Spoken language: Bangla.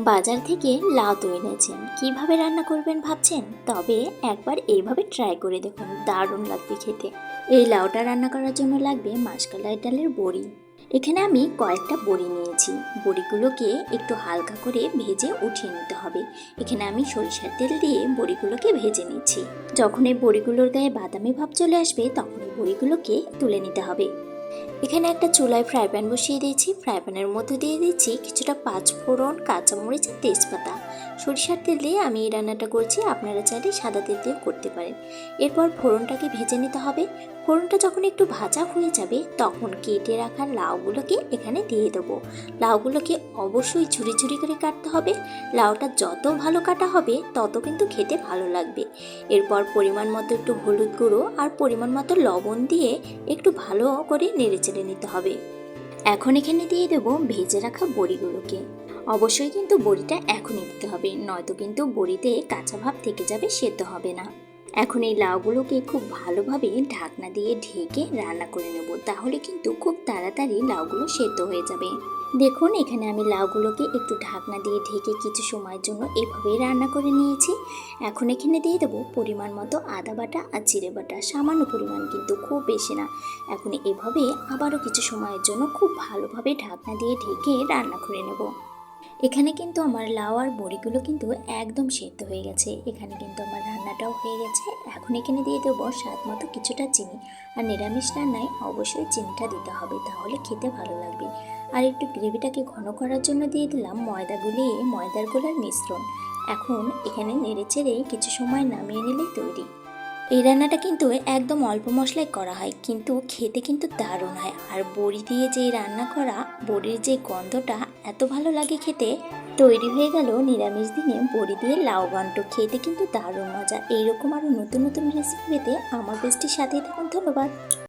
বাজার থেকে লাউ তো এনেছেন, কিভাবে রান্না করবেন ভাবছেন? তবে একবার এইভাবে ট্রাই করে দেখুন, দারুণ লাগবে খেতে। এই লাউটা রান্না করার জন্য লাগবে মাসকলাই ডালের বড়ি। এখানে আমি কয়েকটা বড়ি নিয়েছি। বড়িগুলোকে একটু হালকা করে ভেজে উঠিয়ে নিতে হবে। এখানে আমি সরিষার তেল দিয়ে বড়িগুলোকে ভেজে নিচ্ছি। যখন এই বড়িগুলোর গায়ে বাদামি ভাব চলে আসবে, তখন এই বড়িগুলোকে তুলে নিতে হবে। এখানে একটা চুলায় ফ্রাই প্যান বসিয়ে দিয়েছি। ফ্রাই প্যানের মধ্যে দিয়ে দিচ্ছি কিছুটা পাঁচফোড়ন, কাঁচামরিচ, তেজপাতা। সরিষার তেল দিয়ে আমি এই রান্নাটা করছি, আপনারা চাইলে সাদা তেল দিয়েও করতে পারেন। এরপর ফোড়নটাকে ভেজে নিতে হবে। ফোড়নটা যখন একটু ভাজা হয়ে যাবে, তখন কেটে রাখা লাউগুলোকে এখানে দিয়ে দেবো। লাউগুলোকে অবশ্যই ঝুরি ঝুরি করে কাটতে হবে। লাউটা যত ভালো কাটা হবে, তত কিন্তু খেতে ভালো লাগবে। এরপর পরিমাণ মতো একটু হলুদ গুঁড়ো আর পরিমাণ মতো লবণ দিয়ে একটু ভালো করে নেড়েচেড়ে নিতে হবে। এখন এখানে দিয়ে দেবো ভেজে রাখা বড়িগুলোকে। অবশ্যই কিন্তু বড়িটা এখনই দিতে হবে, নয়তো কিন্তু বড়িতে কাঁচা ভাব থেকে যাবে, সেদ্ধ হবে না। এখন এই লাউগুলোকে খুব ভালোভাবে ঢাকনা দিয়ে ঢেকে রান্না করে নেব, তাহলে কিন্তু খুব তাড়াতাড়ি লাউগুলো সেদ্ধ হয়ে যাবে। দেখুন, এখানে আমি লাউগুলোকে একটু ঢাকনা দিয়ে ঢেকে কিছু সময়ের জন্য এভাবেই রান্না করে নিয়েছি। এখন এখানে দিয়ে দেবো পরিমাণ মতো আদা বাটা আর জিরে বাটা, সামান্য পরিমাণ, কিন্তু খুব বেশি না। এখন এভাবে আবারও কিছু সময়ের জন্য খুব ভালোভাবে ঢাকনা দিয়ে ঢেকে রান্না করে নেব। এখানে কিন্তু আমার লাউ আর বড়িগুলো কিন্তু একদম সেদ্ধ হয়ে গেছে। এখানে কিন্তু আমার রান্নাটাও হয়ে গেছে। এখন এখানে দিয়ে দেবো স্বাদ মতো কিছুটা চিনি। আর নিরামিষ রান্নায় অবশ্যই চিনিটা দিতে হবে, তাহলে খেতে ভালো লাগবে। আর একটু গ্রেভিটাকে ঘন করার জন্য দিয়ে দিলাম ময়দা গুলিয়ে ময়দার গোলার মিশ্রণ। এখন এখানে নেড়েচেড়ে কিছু সময় নামিয়ে নিলেই তৈরি। এই রান্নাটা কিন্তু একদম অল্প মশলায় করা হয়, কিন্তু খেতে কিন্তু দারুণ হয়। আর বড়ি দিয়ে যে রান্না করা, বড়ির যে গন্ধটা এত ভালো লাগে খেতে। তৈরি হয়ে গেল নিরামিষ দিনে বড়ি দিয়ে লাউ ঘন্ট। খেতে কিন্তু দারুণ মজা। এইরকম আরও নতুন নতুন রেসিপি পেতে আমার পেজটির সাথেই থাকুন। ধন্যবাদ।